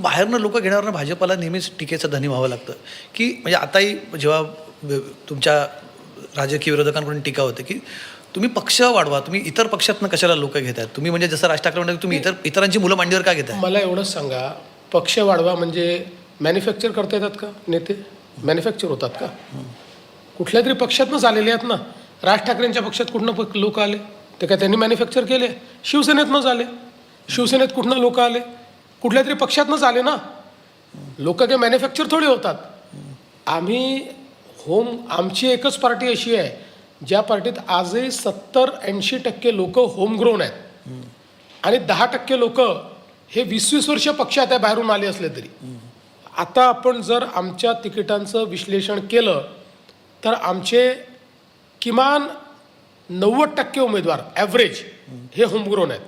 बाहेरनं लोक घेणाऱ्यांना भाजपाला नेहमीच टीकेचं धनी व्हावं लागतं की म्हणजे आताही जेव्हा तुमच्या राजकीय विरोधकांकडून टीका होते की तुम्ही पक्ष वाढवा, तुम्ही इतर पक्षातनं कशाला लोक घेतात, तुम्ही म्हणजे जसं राज ठाकरे म्हणतात तुम्ही इतरांची मुलं मांडीवर का घेताय? मला एवढंच सांगा, पक्ष वाढवा म्हणजे मॅन्युफॅक्चर करता येतात का नेते? मॅन्युफॅक्चर होतात का? कुठल्या तरी पक्षातनंच आलेले आहेत ना. राज ठाकरेंच्या पक्षात कुठनं लोक आले ते काय त्यांनी मॅन्युफॅक्चर केले? शिवसेनेतनंच आले. शिवसेनेत कुठनं लोक आले? कुठल्या तरी पक्षातनंच आले ना. लोक काय मॅन्युफॅक्चर थोडी होतात. आमची एकच पार्टी अशी आहे ज्या पार्टीत आजही 70-80% लोक होमग्रोन आहेत आणि 10% लोक हे 20-20 वर्ष पक्षात आहे बाहेरून आले असले तरी. आता आपण जर आमच्या तिकिटांचं विश्लेषण केलं तर आमचे किमान 90% उमेदवार ॲव्हरेज हे होमग्रोन आहेत.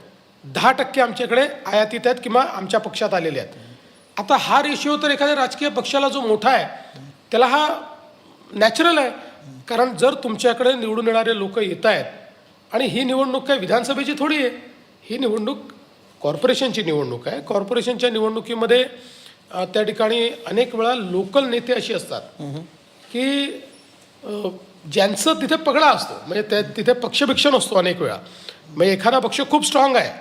10% आमच्याकडे आयातीत आहेत किंवा आमच्या पक्षात आलेले आहेत. आता हा रेशिओ तर एखाद्या राजकीय पक्षाला जो मोठा आहे त्याला हा नॅचरल आहे. कारण जर तुमच्याकडे निवडून येणारे लोक येत आहेत आणि ही निवडणूक काय विधानसभेची थोडी आहे, ही निवडणूक कॉर्पोरेशनची निवडणूक आहे. कॉर्पोरेशनच्या निवडणुकीमध्ये त्या ठिकाणी अनेक वेळा लोकल नेते अशी असतात की ज्यांचं तिथे पगडा असतो, म्हणजे तिथे पक्षभिक्ष नसतो. अनेक वेळा म्हणजे एखादा पक्ष खूप स्ट्रॉंग आहे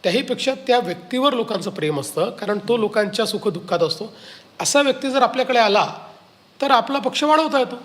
त्याहीपेक्षा त्या व्यक्तीवर लोकांचं प्रेम असतं, कारण तो लोकांच्या सुखदुःखात असतो. असा व्यक्ती जर आपल्याकडे आला तर आपला पक्ष वाढवता येतो.